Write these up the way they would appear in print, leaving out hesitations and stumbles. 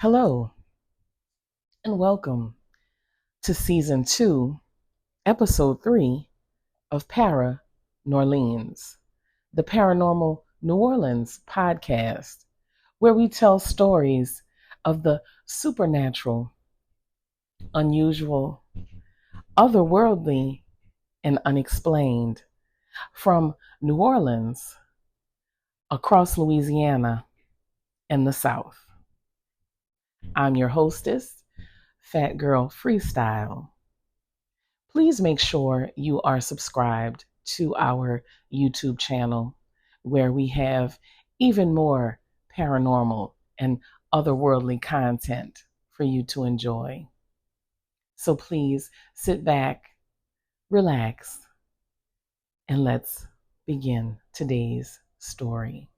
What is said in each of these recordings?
Hello, and welcome to Season 2, Episode 3 of Para New Orleans, the Paranormal New Orleans podcast, where we tell stories of the supernatural, unusual, otherworldly, and unexplained from New Orleans across Louisiana and the South. I'm your hostess, Fat Girl Freestyle. Please make sure you are subscribed to our YouTube channel where we have even more paranormal and otherworldly content for you to enjoy. So please sit back, relax, and let's begin today's story.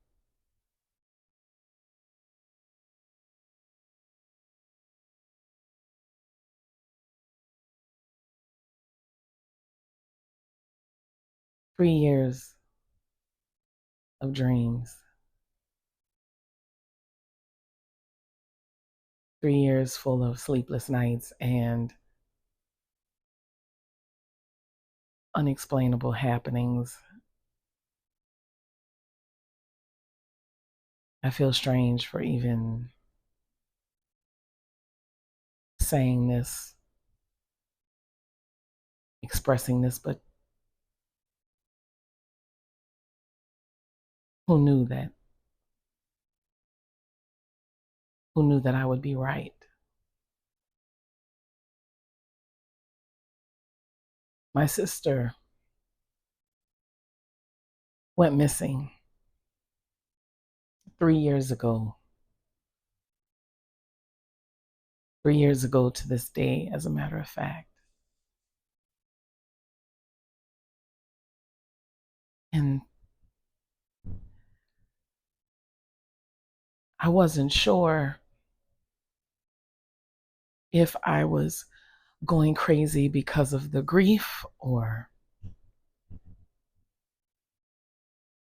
Three years of dreams. 3 years full of sleepless nights and unexplainable happenings. I feel strange for even saying this, expressing this, but who knew that? Who knew that I would be right? My sister went missing 3 years ago. 3 years ago to this day, as a matter of fact. And I wasn't sure if I was going crazy because of the grief or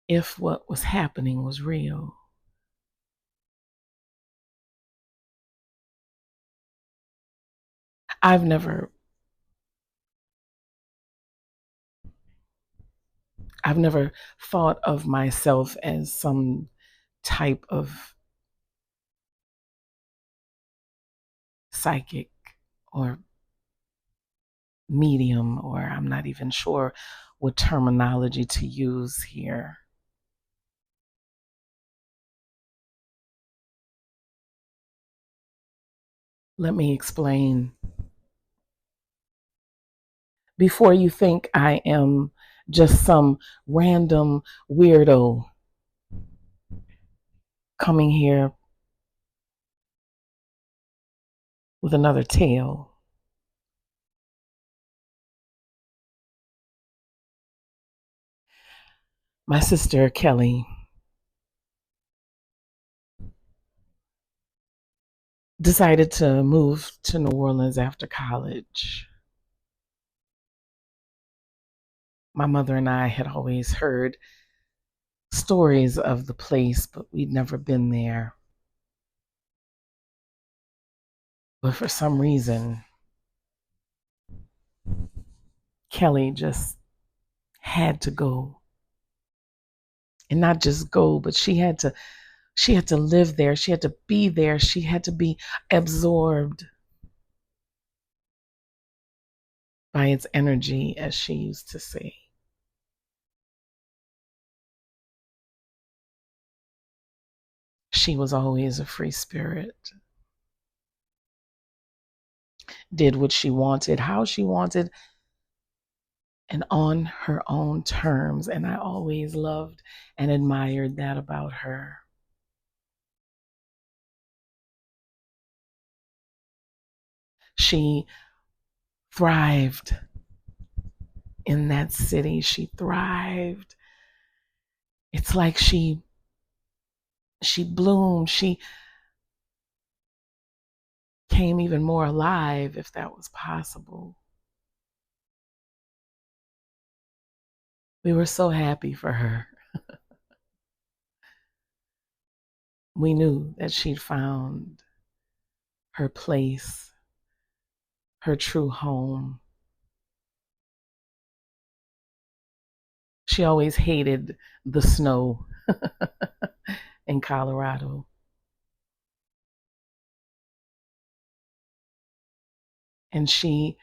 if what was happening was real. I've never thought of myself as some type of psychic or medium, or I'm not even sure what terminology to use here. Let me explain. Before you think I am just some random weirdo coming here with another tale, my sister Kelly decided to move to New Orleans after college. My mother and I had always heard stories of the place, but we'd never been there. But for some reason, Kelly just had to go. And not just go, but she had to live there. She had to be there. She had to be absorbed by its energy, as she used to say. She was always a free spirit. Did what she wanted, how she wanted, and on her own terms. And I always loved and admired that about her. She thrived in that city. She thrived. It's like she bloomed. She came even more alive, if that was possible. We were so happy for her. We knew that she'd found her place, her true home. She always hated the snow in Colorado. And she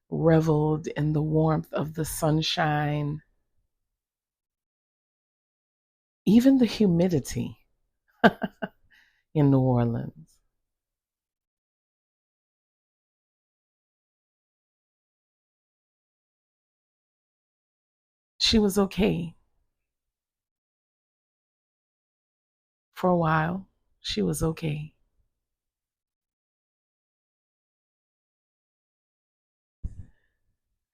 reveled in the warmth of the sunshine, even the humidity in New Orleans. She was okay for a while. She was okay.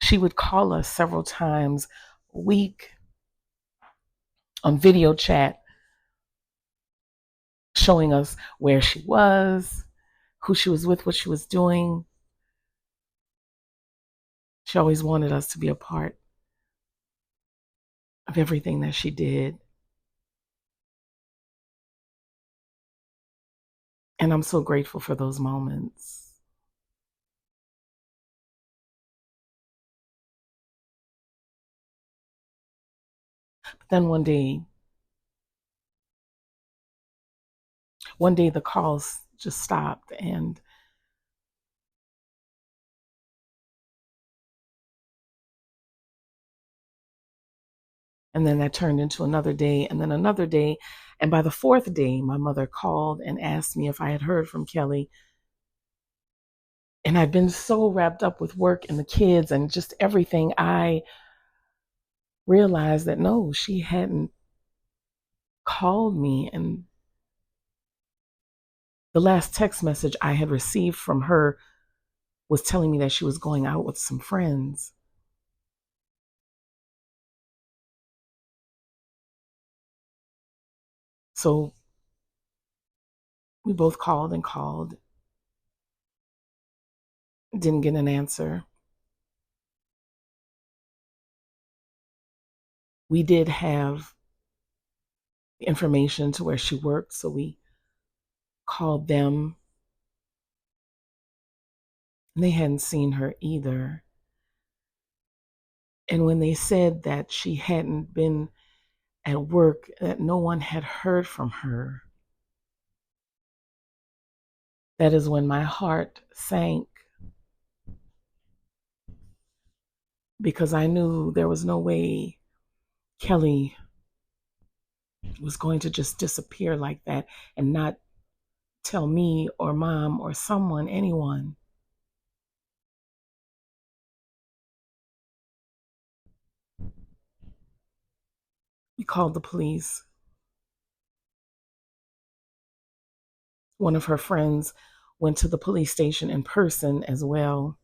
She would call us several times a week on video chat, showing us where she was, who she was with, what she was doing. She always wanted us to be a part of everything that she did. And I'm so grateful for those moments. But then one day the calls just stopped, and then that turned into another day, and then another day. And by the fourth day, my mother called and asked me if I had heard from Kelly. And I'd been so wrapped up with work and the kids and just everything, I realized that no, she hadn't called me. And the last text message I had received from her was telling me that she was going out with some friends. So we both called and called, didn't get an answer. We did have information to where she worked, so we called them, and they hadn't seen her either. And when they said that she hadn't been at work, that no one had heard from her, that is when my heart sank, because I knew there was no way Kelly was going to just disappear like that and not tell me or mom or someone, anyone. We called the police. One of her friends went to the police station in person as well.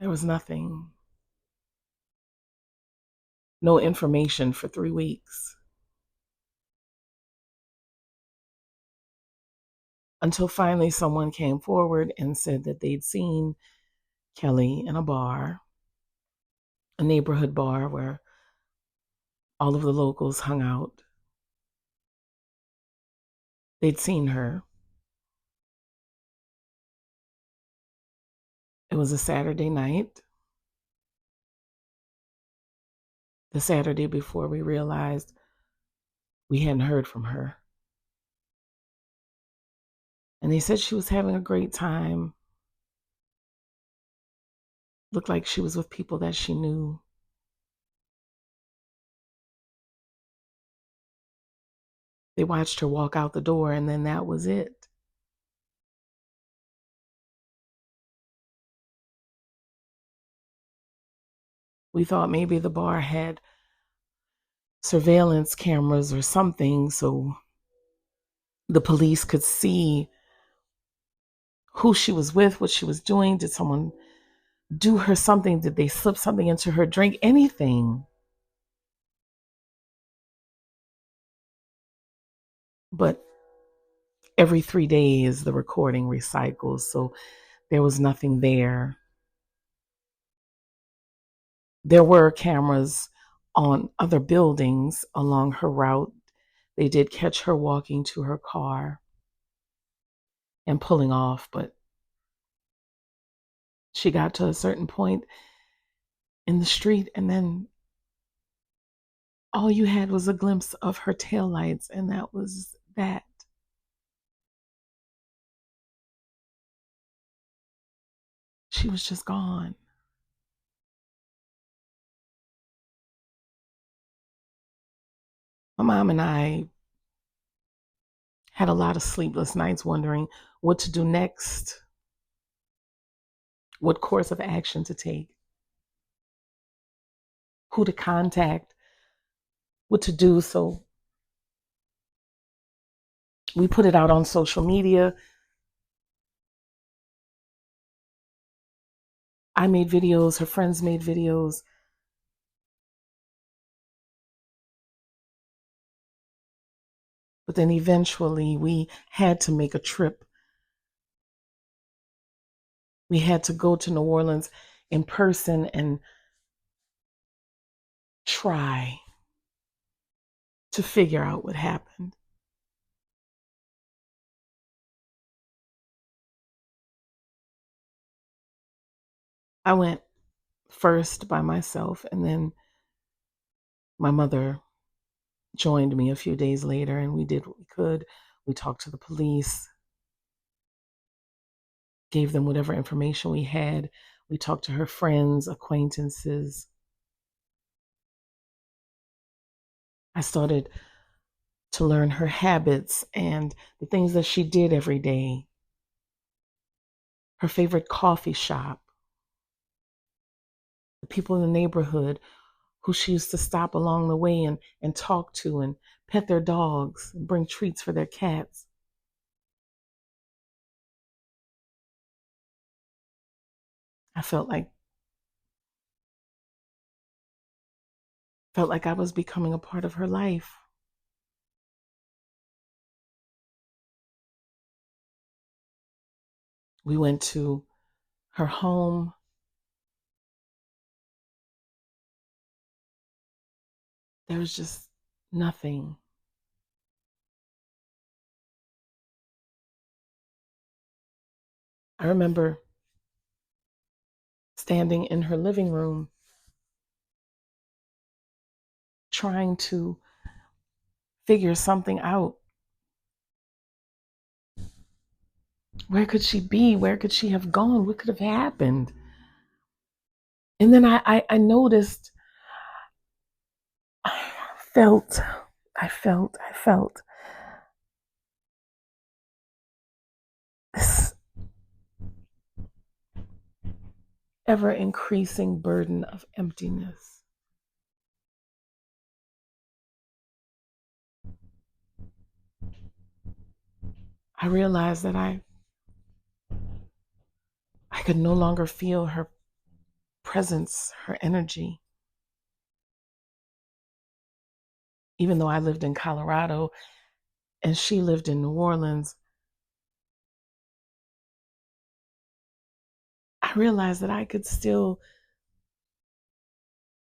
There was nothing. No information for 3 weeks. Until finally someone came forward and said that they'd seen Kelly in a bar, a neighborhood bar where all of the locals hung out. They'd seen her. It was a Saturday night, the Saturday before we realized we hadn't heard from her. And they said she was having a great time. Looked like she was with people that she knew. They watched her walk out the door, and then that was it. We thought maybe the bar had surveillance cameras or something, so the police could see who she was with, what she was doing. Did someone do her something? Did they slip something into her drink? Anything. But every 3 days, the recording recycles, so there was nothing there. There were cameras on other buildings along her route. They did catch her walking to her car and pulling off, but she got to a certain point in the street, and then all you had was a glimpse of her taillights, and that was that. She was just gone. My mom and I had a lot of sleepless nights wondering what to do next, what course of action to take, who to contact, what to do. So we put it out on social media. I made videos, her friends made videos. But then eventually we had to make a trip. We had to go to New Orleans in person and try to figure out what happened. I went first by myself, and then my mother joined me a few days later, and we did what we could. We talked to the police, gave them whatever information we had. We talked to her friends, acquaintances. I started to learn her habits and the things that she did every day, her favorite coffee shop, the people in the neighborhood who she used to stop along the way and talk to and pet their dogs and bring treats for their cats. I felt like I was becoming a part of her life. We went to her home. There was just nothing. I remember standing in her living room trying to figure something out. Where could she be? Where could she have gone? What could have happened? And then I noticed, I felt, I felt this ever increasing burden of emptiness. I realized that I could no longer feel her presence, her energy. Even though I lived in Colorado and she lived in New Orleans, I realized that I could still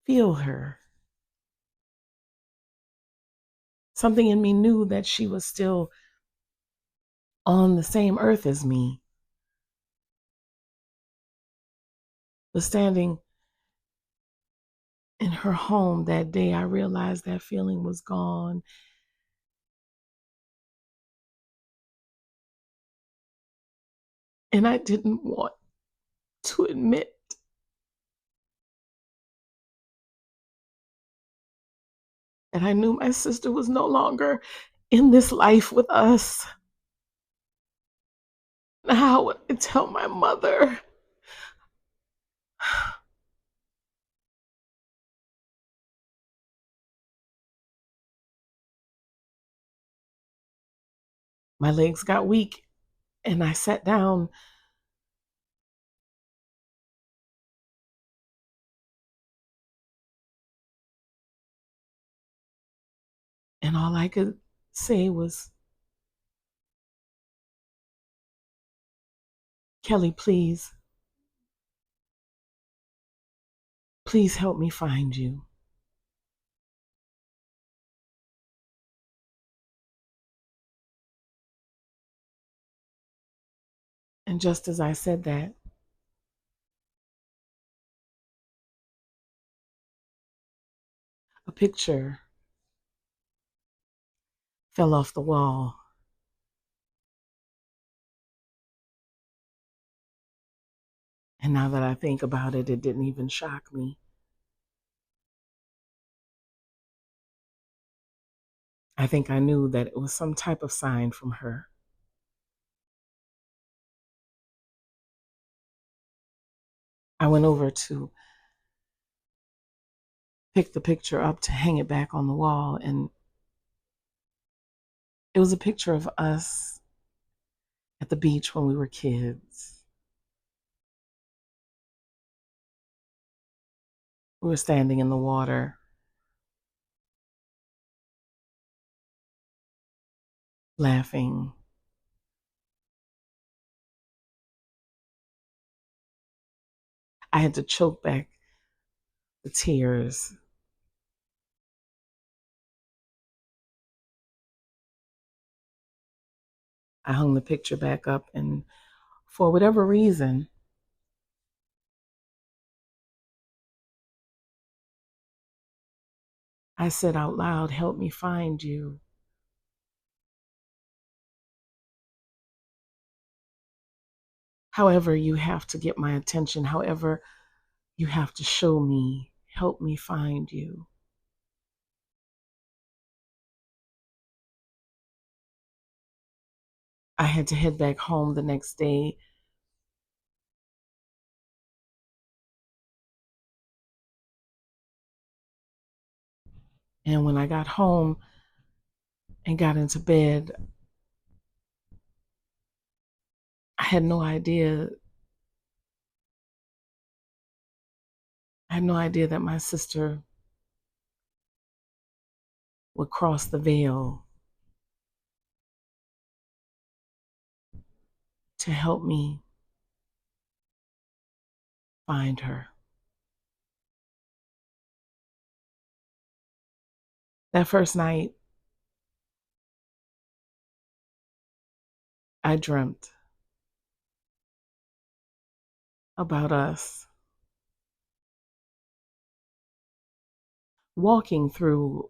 feel her. Something in me knew that she was still on the same earth as me. But standing in her home that day, I realized that feeling was gone. And I didn't want to admit that I knew my sister was no longer in this life with us. How would I tell my mother? My legs got weak and I sat down. And all I could say was, Kelly, please help me find you. And just as I said that, a picture fell off the wall. And now that I think about it, it didn't even shock me. I think I knew that it was some type of sign from her. I went over to pick the picture up to hang it back on the wall, and it was a picture of us at the beach when we were kids. We were standing in the water, laughing. I had to choke back the tears. I hung the picture back up, and for whatever reason, I said out loud, "Help me find you." However, you have to get my attention. However, you have to show me. Help me find you. I had to head back home the next day. And when I got home and got into bed, I had no idea. I had no idea that my sister would cross the veil to help me find her. That first night, I dreamt about us walking through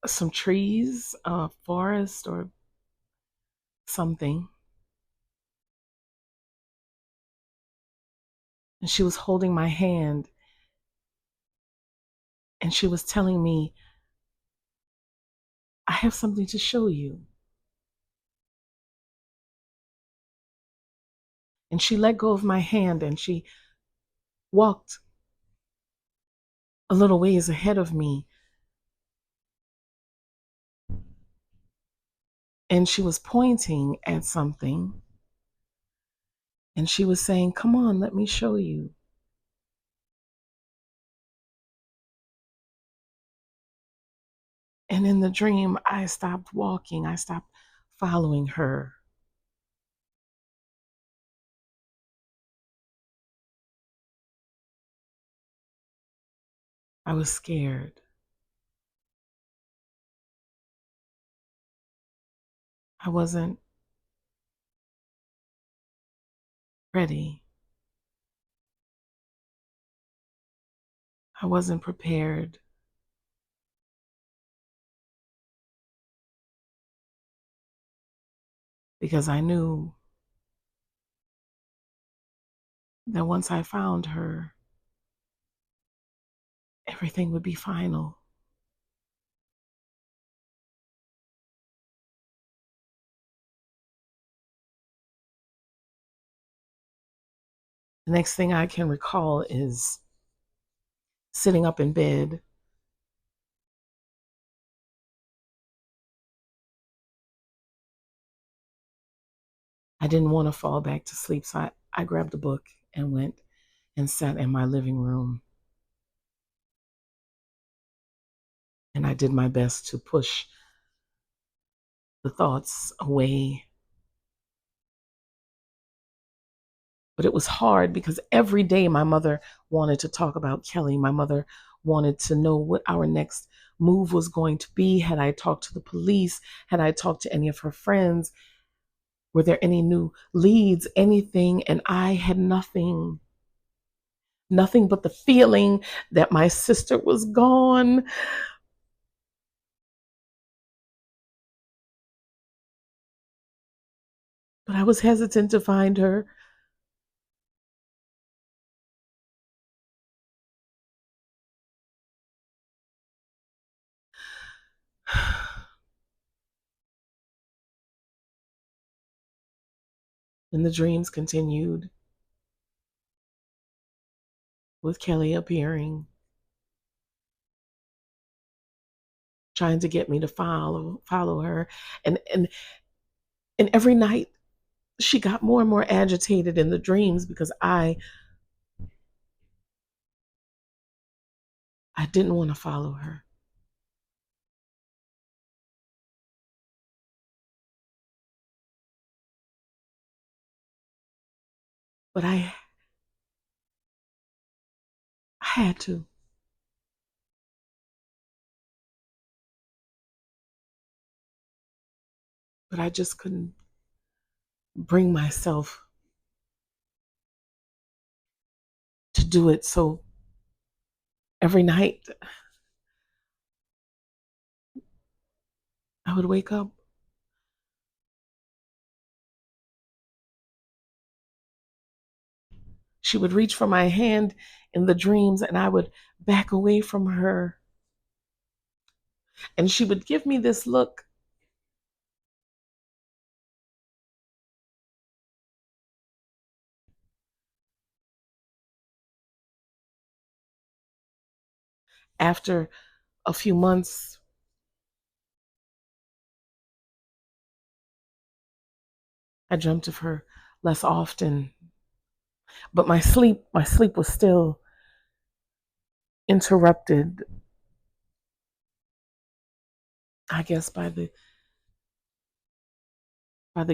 some trees, a forest, or something. And she was holding my hand, and she was telling me, "I have something to show you." And she let go of my hand and she walked a little ways ahead of me. And she was pointing at something. And she was saying, "Come on, let me show you." And in the dream, I stopped walking. I stopped following her. I was scared. I wasn't ready. I wasn't prepared. Because I knew that once I found her, everything would be final. The next thing I can recall is sitting up in bed. I didn't want to fall back to sleep, so I grabbed a book and went and sat in my living room. And I did my best to push the thoughts away. But it was hard because every day my mother wanted to talk about Kelly. My mother wanted to know what our next move was going to be. Had I talked to the police? Had I talked to any of her friends? Were there any new leads, anything? And I had nothing. Nothing but the feeling that my sister was gone. But I was hesitant to find her. And the dreams continued with Kelly appearing, trying to get me to follow her. And every night she got more and more agitated in the dreams because I didn't want to follow her. But I had to. But I just couldn't bring myself to do it. So every night I would wake up. She would reach for my hand in the dreams, and I would back away from her. And she would give me this look. After a few months, I dreamt of her less often. But my sleep was still interrupted, I guess, by the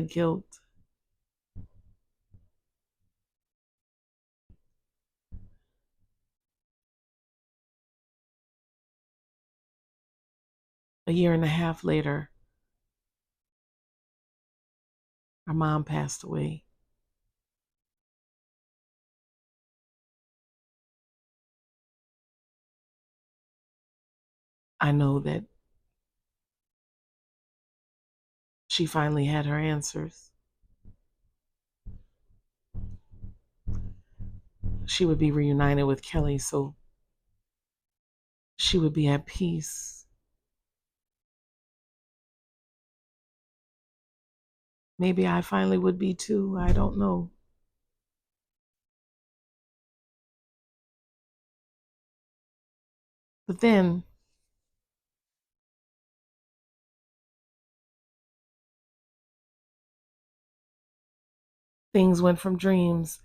guilt. A year and a half later, our mom passed away. I know that she finally had her answers. She would be reunited with Kelly, so she would be at peace. Maybe I finally would be too. I don't know. But then things went from dreams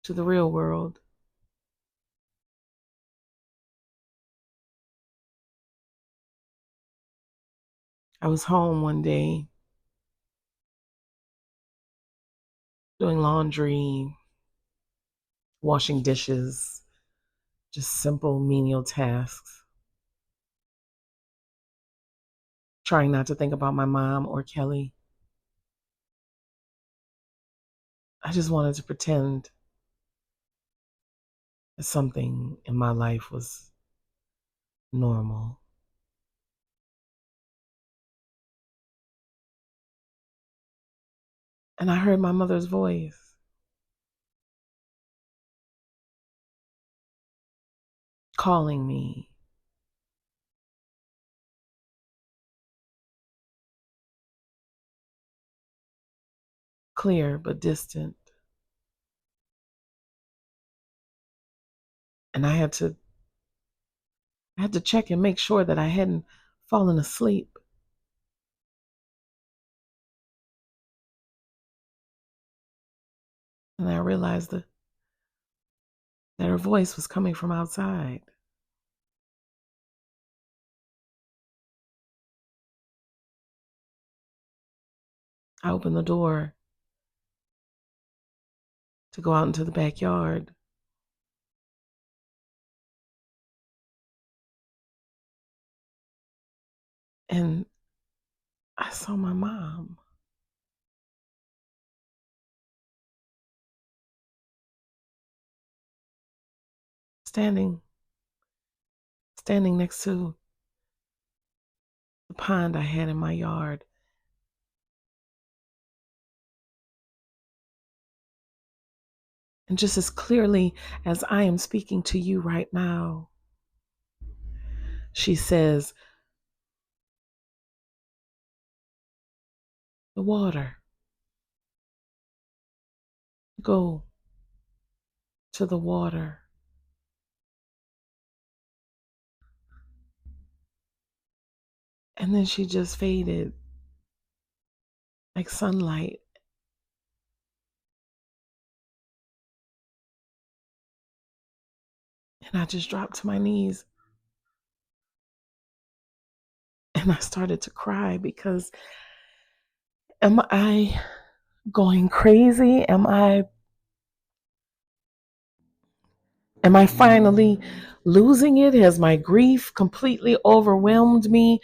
to the real world. I was home one day doing laundry, washing dishes, just simple menial tasks, trying not to think about my mom or Kelly. I just wanted to pretend that something in my life was normal. And I heard my mother's voice calling me, clear but distant. And I had to check and make sure that I hadn't fallen asleep. And I realized that her voice was coming from outside. I opened the door to go out into the backyard. And I saw my mom standing next to the pond I had in my yard. And just as clearly as I am speaking to you right now, she says, the water, go to the water. And then she just faded like sunlight. And I just dropped to my knees and I started to cry because am I going crazy? Am I finally losing it? Has my grief completely overwhelmed me?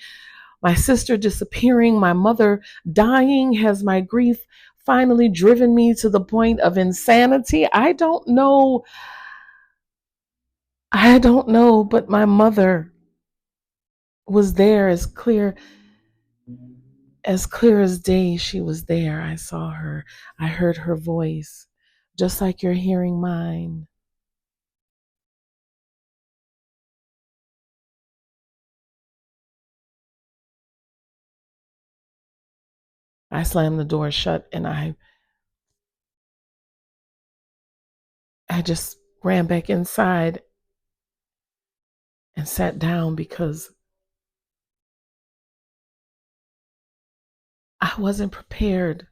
My sister disappearing, my mother dying, has my grief finally driven me to the point of insanity? I don't know. But my mother was there as day. She was there. I saw her. I heard her voice, just like you're hearing mine. I slammed the door shut and I just ran back inside and sat down because I wasn't prepared.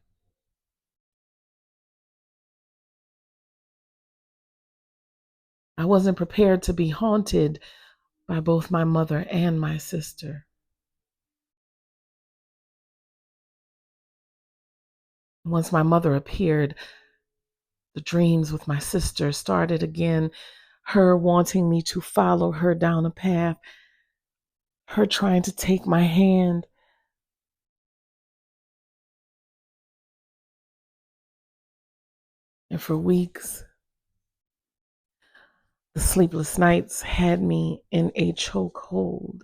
I wasn't prepared to be haunted by both my mother and my sister. Once my mother appeared, the dreams with my sister started again, her wanting me to follow her down a path, her trying to take my hand. And for weeks, the sleepless nights had me in a chokehold.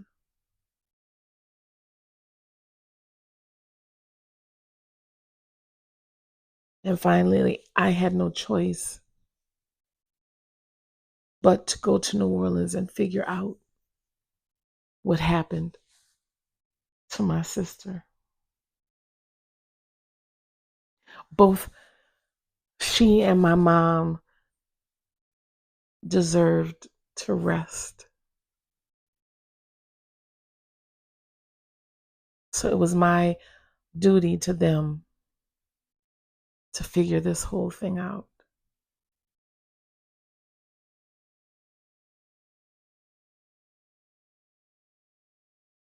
And finally, I had no choice but to go to New Orleans and figure out what happened to my sister. Both she and my mom deserved to rest. So it was my duty to them to figure this whole thing out.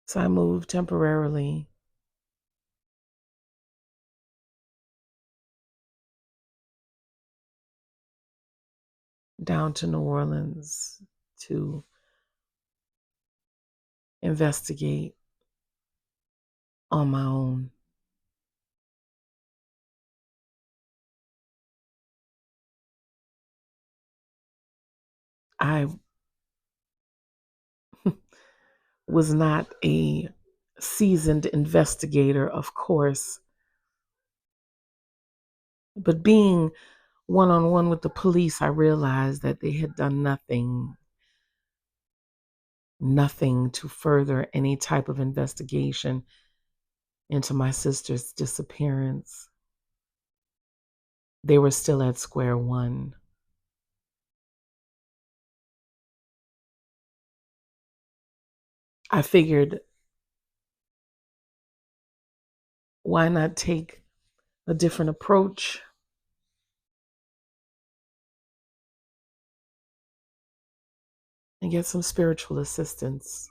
So I moved temporarily down to New Orleans to investigate on my own. I was not a seasoned investigator, of course, but being one on one with the police, I realized that they had done nothing to further any type of investigation into my sister's disappearance. They were still at square one. I figured, why not take a different approach and get some spiritual assistance?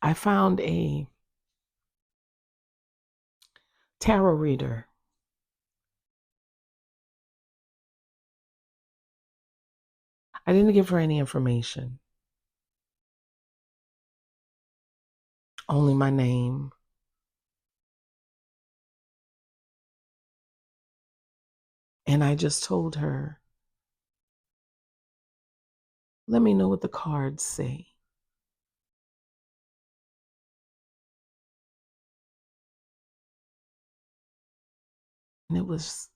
I found a tarot reader. I didn't give her any information, only my name. And I just told her, let me know what the cards say. And it was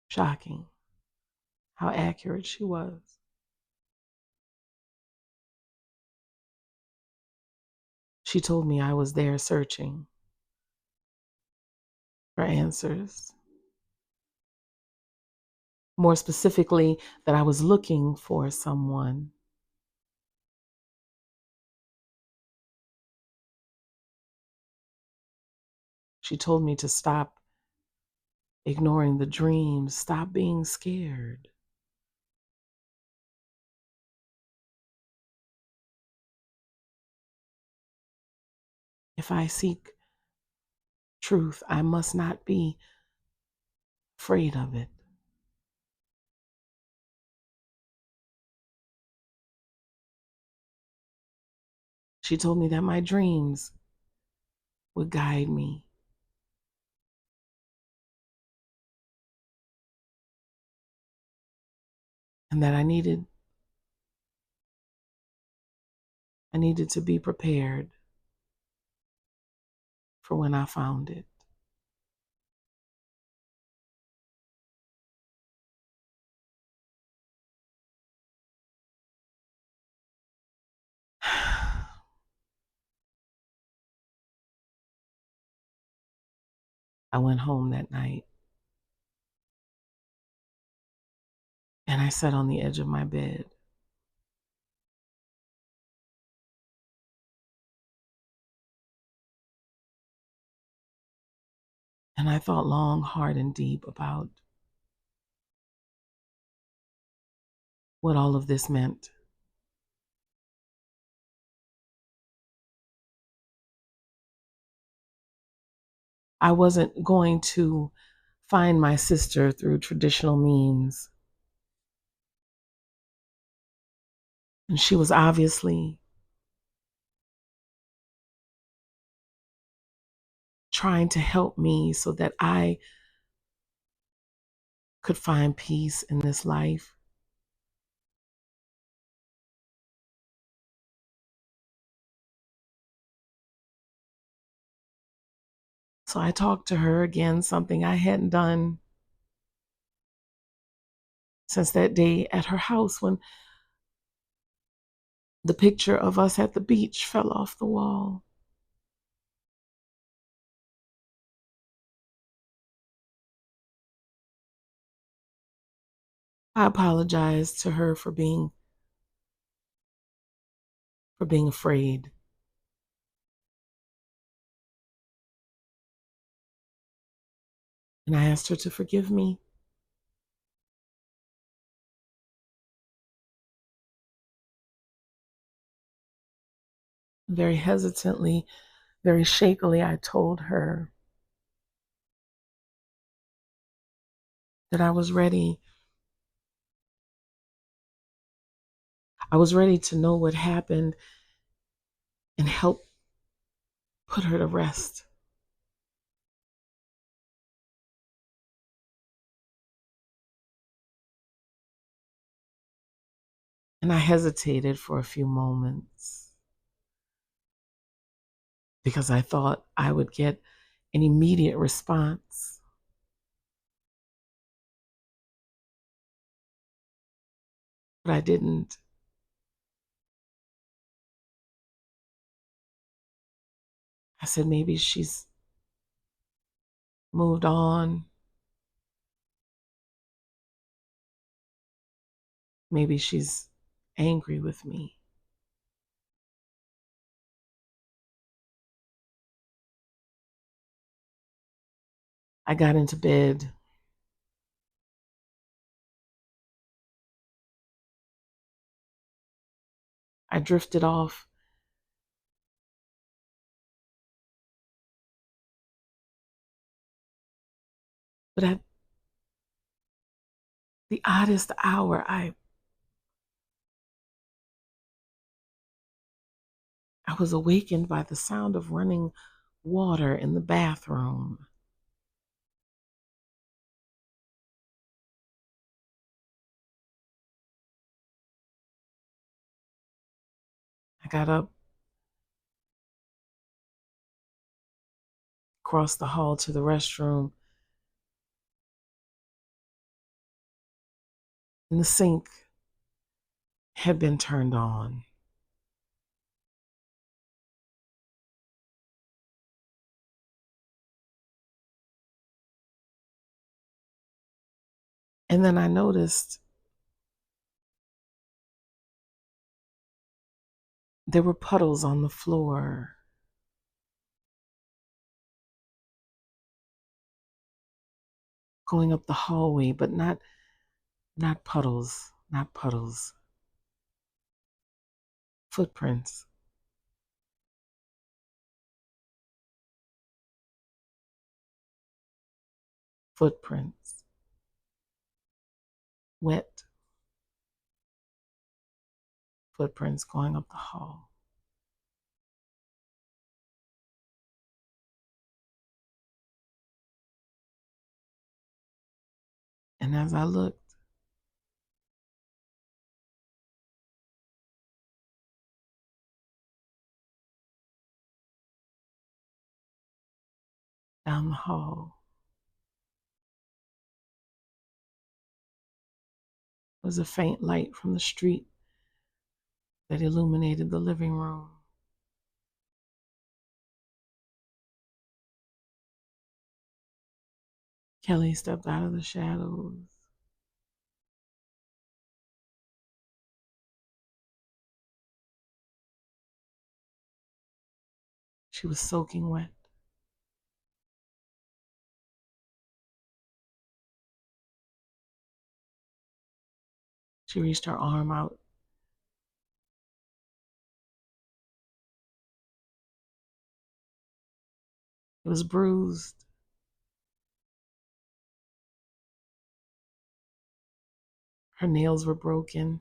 shocking how accurate she was. She told me I was there searching for answers. More specifically, that I was looking for someone. She told me to stop ignoring the dreams, stop being scared. If I seek truth, I must not be afraid of it. She told me that my dreams would guide me, and that I needed to be prepared for when I found it. I went home that night and I sat on the edge of my bed. And I thought long, hard, and deep about what all of this meant. I wasn't going to find my sister through traditional means. And she was obviously trying to help me so that I could find peace in this life. So I talked to her again, something I hadn't done since that day at her house when the picture of us at the beach fell off the wall. I apologized to her for being afraid. And I asked her to forgive me. Very hesitantly, very shakily, I told her that I was ready. I was ready to know what happened and help put her to rest. And I hesitated for a few moments because I thought I would get an immediate response. But I didn't. I said, maybe she's moved on. Maybe she's angry with me. I got into bed. I drifted off But at the oddest hour, I was awakened by the sound of running water in the bathroom. I got up, across the hall to the restroom, and the sink had been turned on. And then I noticed there were puddles on the floor. Going up the hallway, but not puddles, not puddles. Footprints. Footprints. Wet footprints going up the hall. And as I looked, down the hall was a faint light from the street that illuminated the living room. Kelly stepped out of the shadows. She was soaking wet. She reached her arm out. It was bruised. Her nails were broken.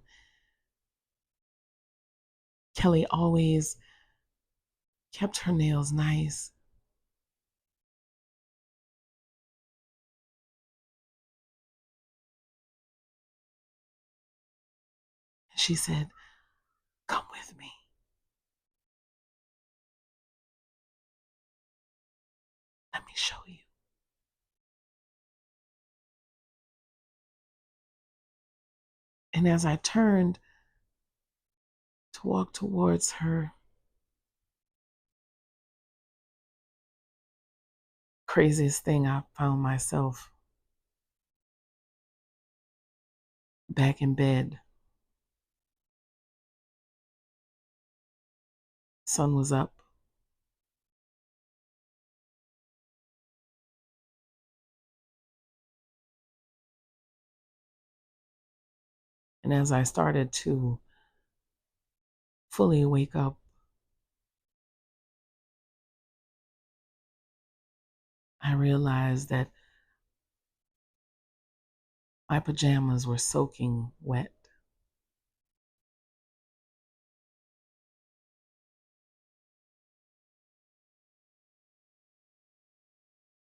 Kelly always kept her nails nice. She said, "Come with me." Let me show you. And as I turned to walk towards her, craziest thing, I found myself back in bed. Sun was up. And as I started to fully wake up, I realized that my pajamas were soaking wet.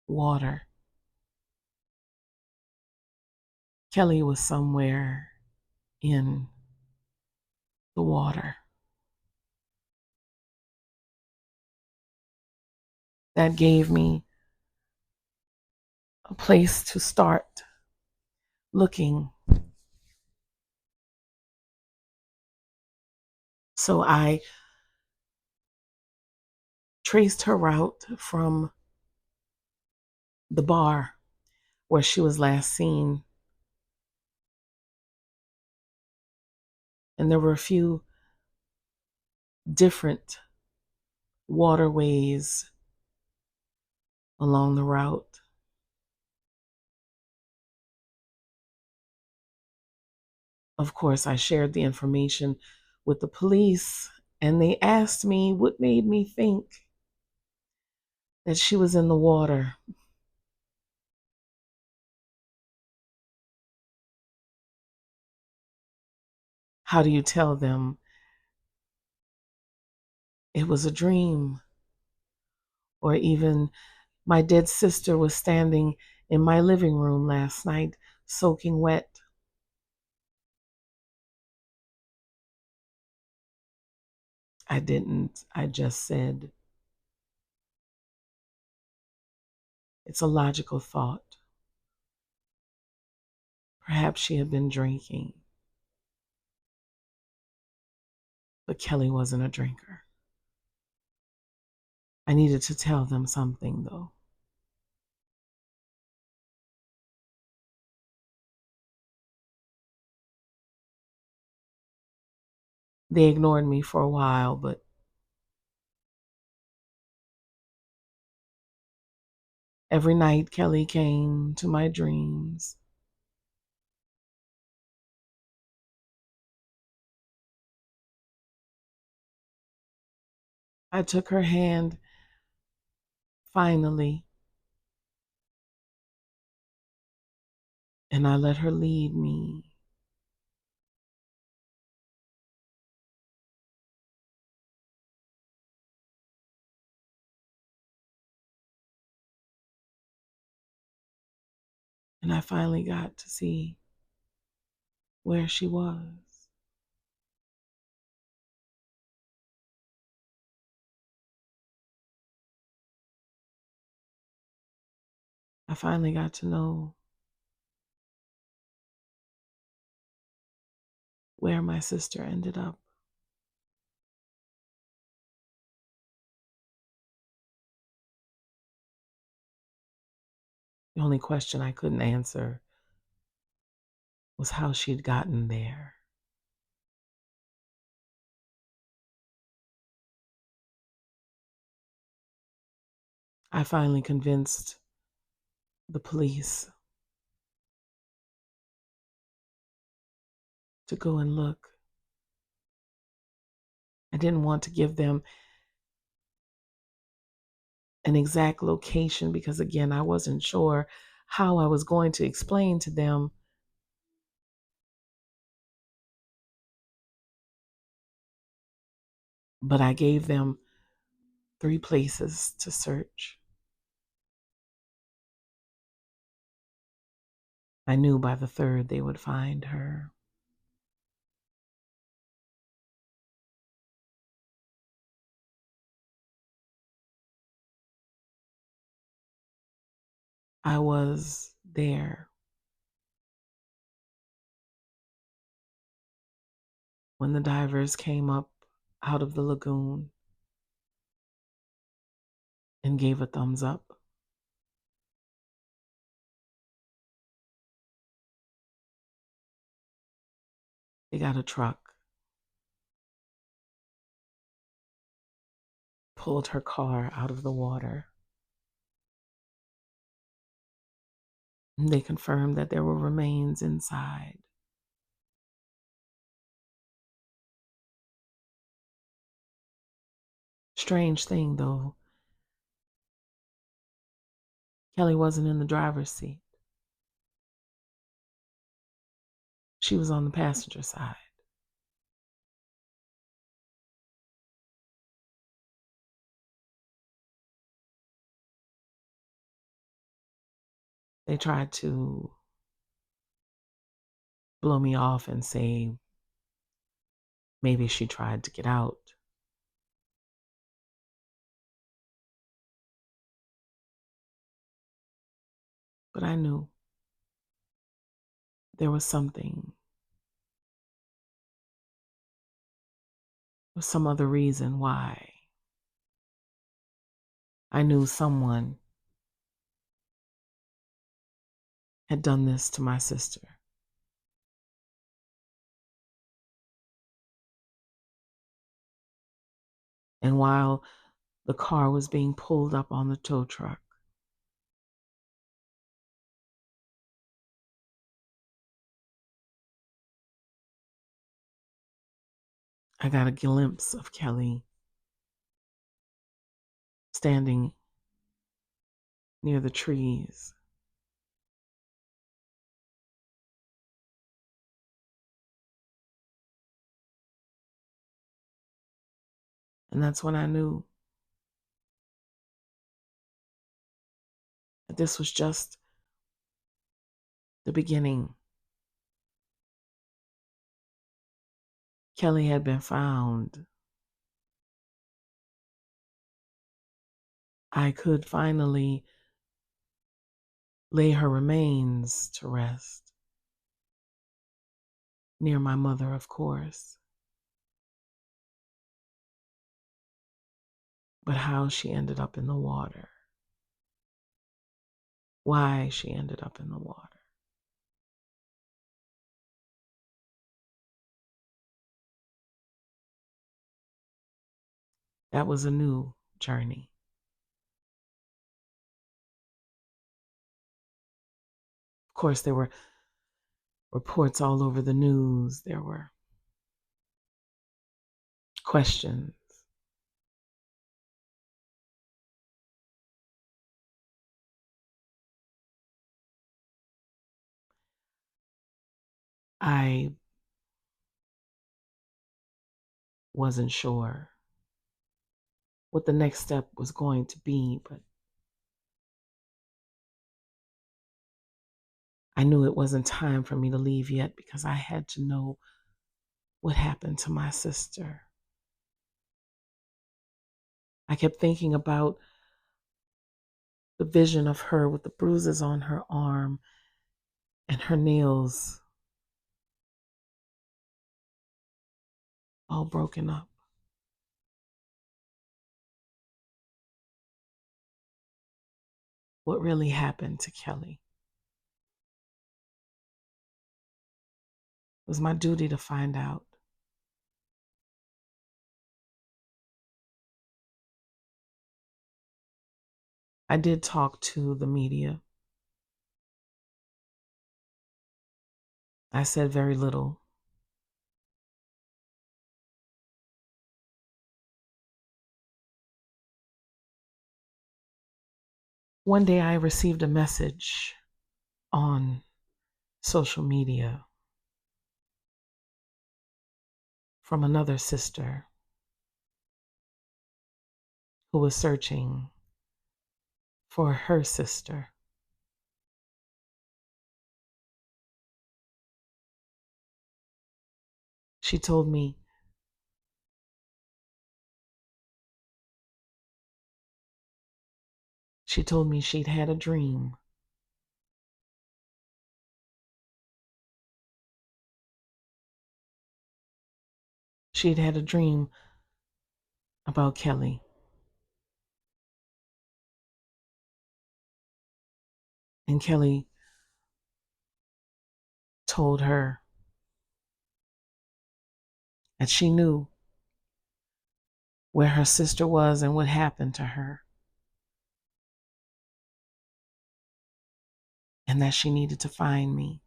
Water. Kelly was somewhere in the water. That gave me a place to start looking. So I traced her route from the bar where she was last seen. And there were a few different waterways along the route. Of course, I shared the information with the police, and they asked me what made me think that she was in the water. How do you tell them it was a dream? Or even my dead sister was standing in my living room last night, soaking wet. I didn't. I just said, it's a logical thought. Perhaps she had been drinking, but Kelly wasn't a drinker. I needed to tell them something, though. They ignored me for a while, but every night Kelly came to my dreams. I took her hand, finally, and I let her lead me. And I finally got to see where she was. I finally got to know where my sister ended up. The only question I couldn't answer was how she'd gotten there. I finally convinced the police to go and look. I didn't want to give them an exact location because, again, I wasn't sure how I was going to explain to them. But I gave them 3 places to search. I knew by the 3rd they would find her. I was there when the divers came up out of the lagoon and gave a thumbs up. They got a truck, pulled her car out of the water. And they confirmed that there were remains inside. Strange thing, though, Kelly wasn't in the driver's seat. She was on the passenger side. They tried to blow me off and say maybe she tried to get out. But I knew there was something, or some other reason why. I knew someone had done this to my sister. And while the car was being pulled up on the tow truck, I got a glimpse of Kelly standing near the trees. And that's when I knew that this was just the beginning. Kelly had been found. I could finally lay her remains to rest. Near my mother, of course. But how she ended up in the water. Why she ended up in the water. That was a new journey. Of course, there were reports all over the news. There were questions. I wasn't sure what the next step was going to be, but I knew it wasn't time for me to leave yet because I had to know what happened to my sister. I kept thinking about the vision of her with the bruises on her arm and her nails all broken up. What really happened to Kelly? It was my duty to find out. I did talk to the media. I said very little. One day I received a message on social media from another sister who was searching for her sister. She told me she'd had a dream. She'd had a dream about Kelly. And Kelly told her that she knew where her sister was and what happened to her, and that she needed to find me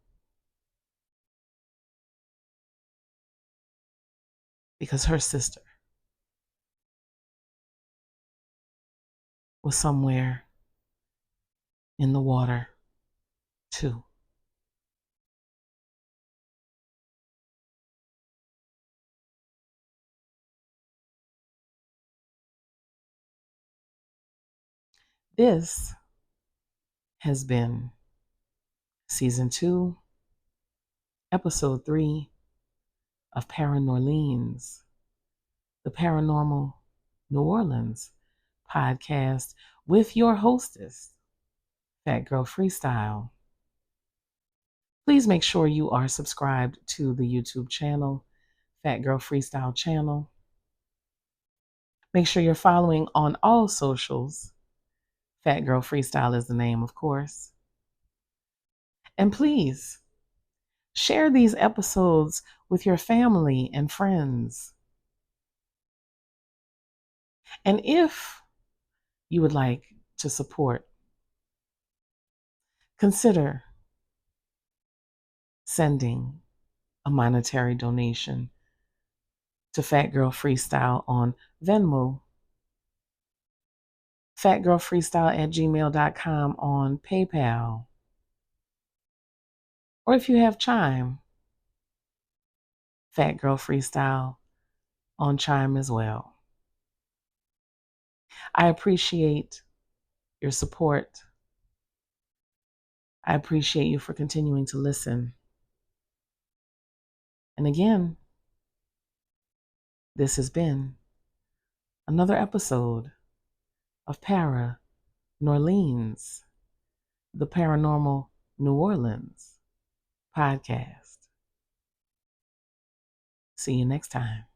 because her sister was somewhere in the water too. This has been season 2, episode 3 of Paranorleans, the Paranormal New Orleans podcast with your hostess, Fat Girl Freestyle. Please make sure you are subscribed to the YouTube channel, Fat Girl Freestyle channel. Make sure you're following on all socials. Fat Girl Freestyle is the name, of course. And please share these episodes with your family and friends. And if you would like to support, consider sending a monetary donation to Fat Girl Freestyle on Venmo, fatgirlfreestyle@gmail.com on PayPal, or if you have Chime, Fat Girl Freestyle on Chime as well. I appreciate your support. I appreciate you for continuing to listen. And again, this has been another episode of Para New Orleans, the Paranormal New Orleans podcast. See you next time.